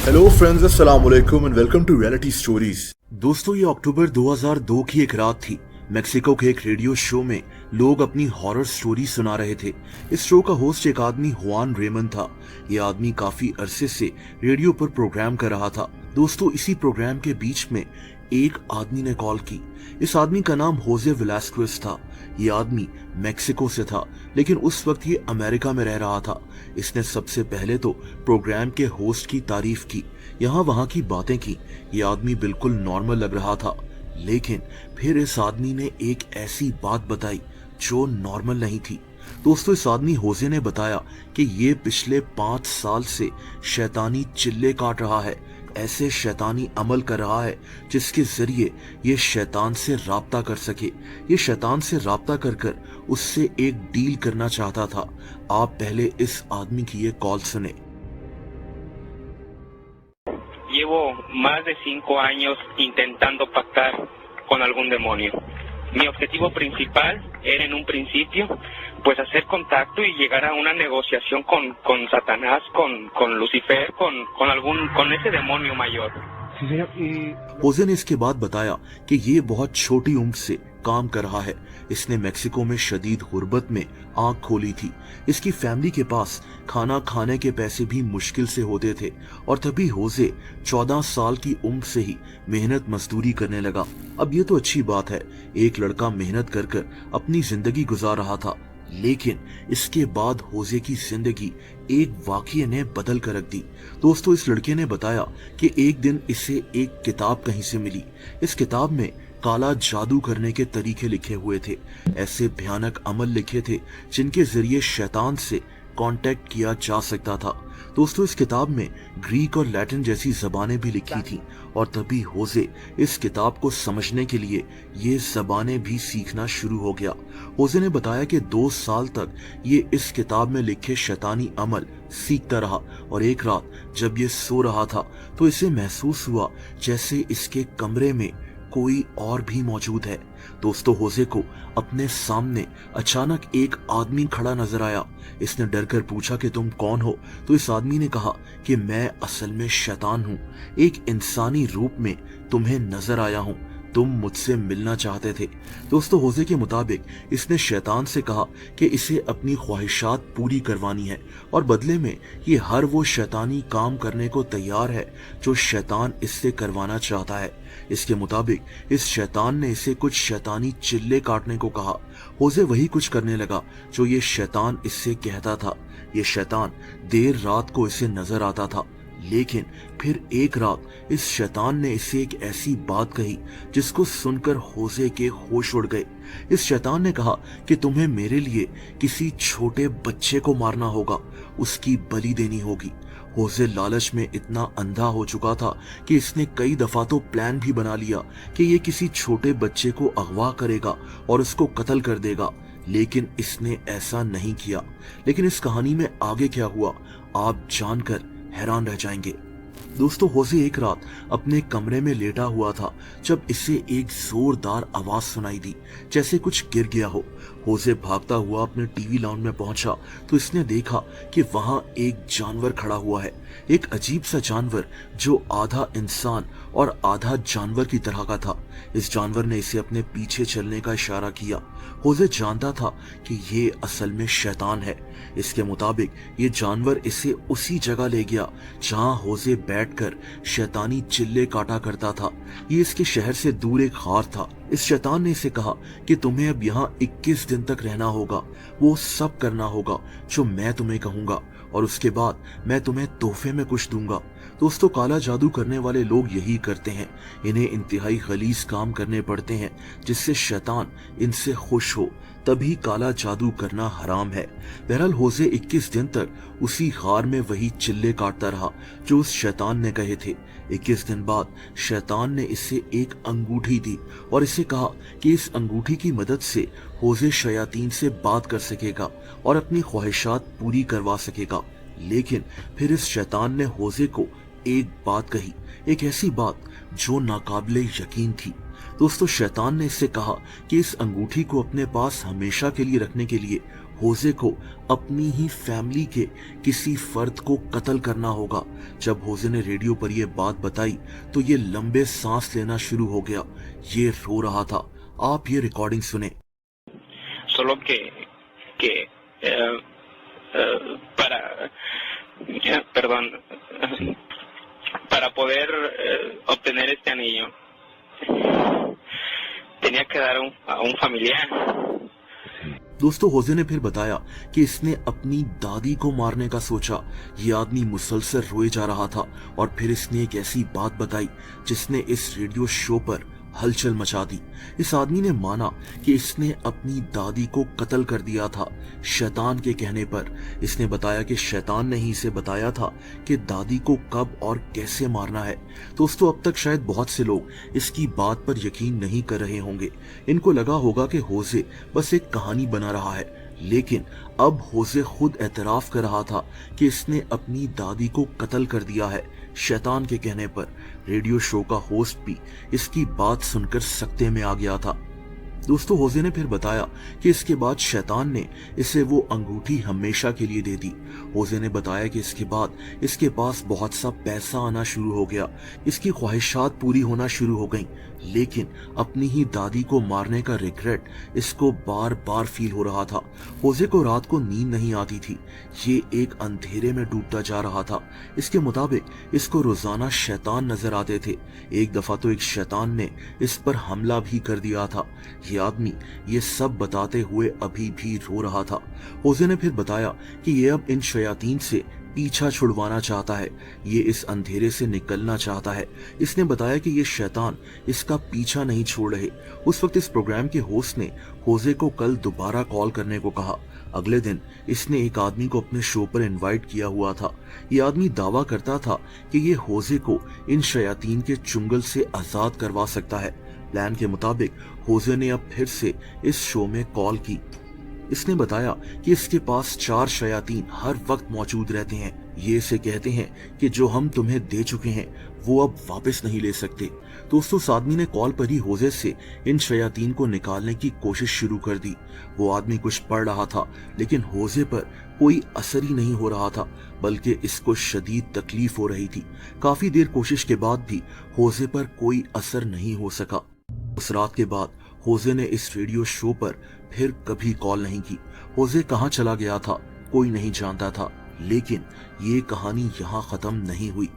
Hello friends, अस्सलाम वालेकुम and welcome to reality stories. दोस्तों, ये अक्टूबर 2002 की एक रात थी। मेक्सिको के एक रेडियो शो में लोग अपनी हॉरर स्टोरी सुना रहे थे। इस शो का होस्ट एक आदमी हुआन रेमन था। ये आदमी काफी अरसे से रेडियो पर प्रोग्राम कर रहा था। दोस्तों, इसी प्रोग्राम के बीच में एक आदमी ने कॉल की। इस आदमी का नाम होजे वेलास्क्वेज था। ये आदमी मेक्सिको से था, लेकिन उस वक्त ये अमेरिका में रह रहा था। इसने सबसे पहले तो प्रोग्राम के होस्ट की तारीफ की, यहाँ वहाँ की बातें की। ये आदमी बिल्कुल नॉर्मल लग रहा था, लेकिन फिर इस आदमी ने एक ऐसी बात बताई जो नॉर्मल नहीं थी। दोस्तों, इस आदमी होजे ने बताया कि ये पिछले 5 साल से शैतानी चिल्ले काट रहा है, ऐसे शैतानी अमल कर रहा है जिसके जरिए ये शैतान से राब्ता कर सके। ये शैतान से राब्ता कर कर उससे एक डील करना चाहता था। आप पहले इस आदमी की ये कॉल सुने। Llevo más de 5 años intentando pactar con algún demonio. Mi objetivo principal era en un principio pues hacer contacto y llegar a una negociación con Satanás, con Lucifer, con ese demonio mayor. होजे ने इसके बाद बताया कि ये बहुत छोटी उम्र से काम कर रहा है। इसने मेक्सिको में शदीद गुर्बत में आंख खोली थी। इसकी फैमिली के पास खाना खाने के पैसे भी मुश्किल से होते थे, और तभी होजे 14 साल की उम्र से ही मेहनत मजदूरी करने लगा। अब ये तो अच्छी बात है, एक लड़का मेहनत कर कर अपनी जिंदगी गुजार रहा था, लेकिन इसके बाद होजे की जिंदगी एक वाकये ने बदल कर रख दी। दोस्तों, इस लड़के ने बताया कि एक दिन इसे एक किताब कहीं से मिली। इस किताब में काला जादू करने के तरीके लिखे हुए थे, ऐसे भयानक अमल लिखे थे जिनके जरिए शैतान से कांटेक्ट किया जा सकता था। दोस्तों, इस किताब में ग्रीक और लैटिन जैसी जबानें भी लिखी थी, और तभी होजे इस किताब को समझने के लिए ये जबानें भी सीखना शुरू हो गया। होजे ने बताया कि 2 साल तक ये इस किताब में लिखे शैतानी अमल सीखता रहा, और एक रात जब ये सो रहा था तो इसे महसूस हुआ जैसे इसके कमरे में कोई और भी मौजूद है। दोस्तों, होजे को अपने सामने अचानक एक आदमी खड़ा नजर आया। इसने डर कर पूछा कि तुम कौन हो? तो इस आदमी ने कहा कि मैं असल में शैतान हूँ, एक इंसानी रूप में तुम्हें नजर आया हूँ, तुम मुझसे मिलना चाहते थे। दोस्तों, होजे के मुताबिक इसने शैतान से कहा कि इसे अपनी ख्वाहिशात पूरी करवानी है, और बदले में ये हर वो शैतानी काम करने को तैयार है जो शैतान इससे करवाना चाहता है। इसके मुताबिक इस शैतान ने इसे कुछ शैतानी चिल्ले काटने को कहा। होजे वही कुछ करने लगा जो ये शैतान इससे कहता था। ये शैतान देर रात को इसे नजर आता था, लेकिन फिर एक रात इस शैतान ने इसे एक ऐसी बात कही जिसको सुनकर होजे के होश उड़ गए। इस शैतान ने कहा कि तुम्हें मेरे लिए किसी छोटे बच्चे को मारना होगा, उसकी बलि देनी होगी। होजे लालच में इतना अंधा हो चुका था कि इसने कई दफा तो प्लान भी बना लिया कि ये किसी छोटे बच्चे को अगवा करेगा और उसको कत्ल कर देगा, लेकिन इसने ऐसा नहीं किया। लेकिन इस कहानी में आगे क्या हुआ, आप जानकर हैरान रह जाएंगे। दोस्तों, होजे एक रात अपने कमरे में लेटा हुआ था जब इसे एक जोरदार आवाज सुनाई दी, जैसे कुछ गिर गया हो। होजे भागता हुआ अपने टीवी लाउंज में पहुंचा तो इसने देखा कि वहां एक जानवर खड़ा हुआ है, एक अजीब सा जानवर जो आधा इंसान और आधा जानवर की तरह का था। इस जानवर ने इसे अपने पीछे चलने का इशारा किया। होजे जानता था कि ये असल में शैतान है। इसके मुताबिक ये जानवर इसे उसी जगह ले गया जहां होजे बैठकर शैतानी चिल्ले काटा करता था। ये इसके शहर से दूर एक गार था। इस शैतान ने इसे कहा कि तुम्हें अब यहाँ 21 दिन तक रहना होगा, वो सब करना होगा जो मैं तुम्हें कहूंगा, और उसके बाद मैं तुम्हें तोहफे में कुछ दूंगा। दोस्तों, काला जादू करने वाले लोग यही करते हैं, इन्हें इंतहाई गलीज काम करने पड़ते हैं जिससे शैतान इनसे खुश हो, तभी काला जादू करना हराम है। बहरहाल होजे 21 दिन तक उसी गार में वही चिल्ले काटता रहा जो उस शैतान ने कहे थे। 21 दिन बाद शैतान ने इसे एक अंगूठी दी और इसे कहा कि इस अंगूठी की मदद से होजे शयातीन से बात कर सकेगा और अपनी ख्वाहिशात पूरी करवा सकेगा। लेकिन फिर इस शैतान ने होजे को एक बात कही, एक ऐसी बात जो नाकाबिले यकीन थी। दोस्तों, शैतान ने इससे कहा कि इस अंगूठी को अपने पास हमेशा के लिए रखने के लिए होजे को अपनी ही फैमिली के किसी फर्द को कत्ल करना होगा। जब होजे ने रेडियो पर यह बात बताई तो ये लंबे सांस लेना शुरू हो गया। ये रो रहा था। आप ये रिकॉर्डिंग सुने। Solo que para poder obtener este anillo tenía que dar a un familiar. दोस्तों, होजे ने फिर बताया कि इसने अपनी दादी को मारने का सोचा। ये आदमी मुसलसल रोए जा रहा था और फिर इसने एक ऐसी बात बताई जिसने इस रेडियो शो पर हलचल मचा दी। इस आदमी ने माना कि इसने अपनी दादी को कत्ल कर दिया था शैतान के कहने पर। इसने बताया कि शैतान ने ही इसे बताया था कि दादी को कब और कैसे मारना है। दोस्तों, अब तक शायद बहुत से लोग इसकी बात पर यकीन नहीं कर रहे होंगे। इनको लगा होगा कि होजे बस एक कहानी बना रहा है, लेकिन अब होजे खुद एतराफ कर रहा था कि इसने अपनी दादी को कत्ल कर दिया है शैतान के कहने पर। रेडियो शो का होस्ट भी इसकी बात सुनकर सकते में आ गया था। दोस्तों, होजे ने फिर बताया कि इसके बाद शैतान ने इसे वो अंगूठी हमेशा के लिए दे दी। होजे ने बताया कि इसके बाद इसके पास बहुत सा पैसा आना शुरू हो गया, इसकी ख्वाहिशात पूरी होना शुरू हो गईं, लेकिन अपनी ही दादी को मारने का रिग्रेट इसको बार बार फील हो रहा था। होजे को रात को नींद नहीं आती थी। ये एक अंधेरे में डूबता जा रहा था। इसके मुताबिक इसको रोजाना शैतान नजर आते थे। एक दफा तो एक शैतान ने इस पर हमला भी कर दिया था। ये आदमी ये सब बताते हुए अभी भी रो रहा था। होजे ने फिर बताया कि ये अब इन शयातीन से पीछा छुड़वाना चाहता है। ये इस अंधेरे से निकलना चाहता है। इसने बताया कि ये शैतान इसका पीछा नहीं छोड़ रहे। उस वक्त इस प्रोग्राम के होस्ट ने होजे को कल दोबारा कॉल करने को कहा। अगले दिन इसने एक आदमी को अपने शो पर इनवाइट किया हुआ था। ये आदमी दावा करता था कि ये होजे को इन शयातीन के चुंगल से आजाद करवा सकता है। प्लान के मुताबिक होजे ने अब फिर से इस शो में कॉल की। इसने बताया कि इसके पास 4 शयातीन हर वक्त मौजूद रहते हैं। ये इसे कहते हैं कि जो हम तुम्हें दे चुके हैं वो अब वापस नहीं ले सकते। दोस्तों, उस आदमी ने कॉल पर ही होजे से इन शयातीन को निकालने की कोशिश शुरू कर दी। वो आदमी कुछ पढ़ रहा था, लेकिन होजे पर कोई असर ही नहीं हो रहा था, बल्कि इसको शदीद तकलीफ हो रही थी। काफी देर कोशिश के बाद भी होजे पर कोई असर नहीं हो सका। उस रात के बाद होजे ने इस रेडियो शो पर फिर कभी कॉल नहीं की। होजे कहाँ चला गया था कोई नहीं जानता था, लेकिन ये कहानी यहाँ खत्म नहीं हुई।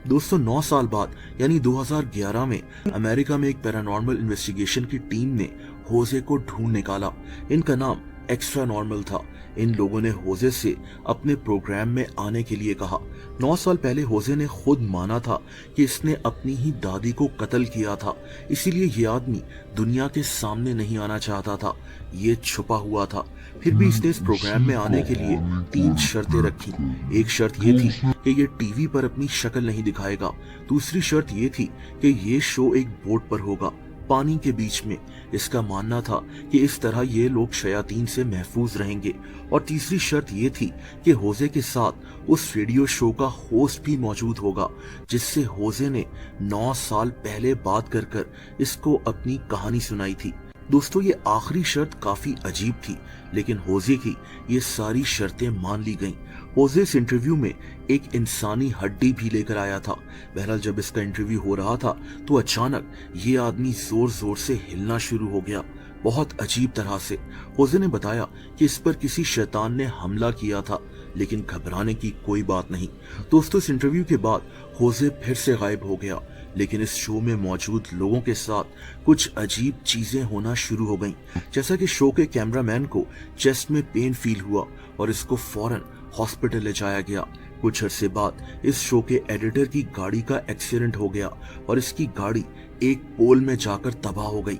दोस्तों, 9 साल बाद यानी 2011 में अमेरिका में एक पैरानॉर्मल इन्वेस्टिगेशन की टीम ने होजे को ढूंढ निकाला। इनका नाम एक्स्ट्रा नॉर्मल था। इन लोगों ने होजे से अपने प्रोग्राम में आने के लिए कहा। 9 साल पहले होजे ने खुद माना था कि इसने अपनी ही दादी को कत्ल किया था, इसीलिए ये आदमी दुनिया के सामने नहीं आना चाहता था। ये छुपा हुआ था। फिर भी इसने इस प्रोग्राम में आने के लिए 3 शर्तें रखी। एक शर्त ये थी कि ये टीवी पर अपनी शक्ल नहीं दिखाएगा। दूसरी शर्त ये थी कि ये शो एक बोट पर होगा, पानी के बीच में। इसका मानना था कि इस तरह ये लोग शयातीन से महफूज रहेंगे। और तीसरी शर्त ये थी कि होजे के साथ उस रेडियो शो का होस्ट भी मौजूद होगा, जिससे होजे ने 9 साल पहले बात कर इसको अपनी कहानी सुनाई थी। दोस्तों, ये आखिरी शर्त काफी अजीब थी, लेकिन होजे की ये सारी शर्तें मान ली गईं। होजे इस इंटरव्यू में एक इंसानी हड्डी भी लेकर आया था। बहरहाल जब इसका इंटरव्यू हो रहा था तो अचानक ये आदमी जोर जोर से हिलना शुरू हो गया, बहुत अजीब तरह से। होजे ने बताया कि इस पर किसी शैतान ने हमला किया था, लेकिन घबराने की कोई बात नहीं। दोस्तों, इस इंटरव्यू के बाद होजे फिर से गायब हो गया, लेकिन इस शो में मौजूद लोगों के साथ कुछ अजीब चीजें होना शुरू हो गईं। जैसा कि शो के कैमरामैन को चेस्ट में पेन फील हुआ और इसको फौरन हॉस्पिटल ले जाया गया। कुछ अरसे बाद इस शो के एडिटर की गाड़ी का एक्सीडेंट हो गया और इसकी गाड़ी एक पोल में जाकर तबाह हो गई।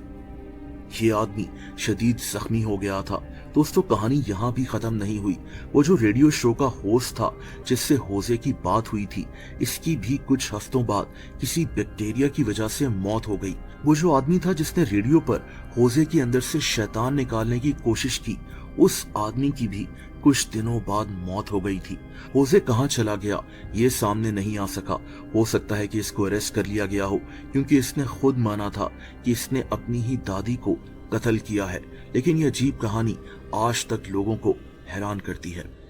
ये आदमी शदीद जख्मी हो गया था। दोस्तों, कहानी यहाँ भी खत्म नहीं हुई। वो जो रेडियो शो का होस्ट था जिससे होजे की बात हुई थी, इसकी भी कुछ हफ्तों बाद किसी बैक्टीरिया की वजह से मौत हो गई। वो जो आदमी था जिसने रेडियो पर होजे के अंदर से शैतान निकालने की कोशिश की, उस आदमी की भी कुछ दिनों बाद मौत हो गई थी। होजे कहाँ चला गया ये सामने नहीं आ सका। हो सकता है कि इसको अरेस्ट कर लिया गया हो, क्योंकि इसने खुद माना था कि इसने अपनी ही दादी को कत्ल किया है। लेकिन ये अजीब कहानी आज तक लोगों को हैरान करती है।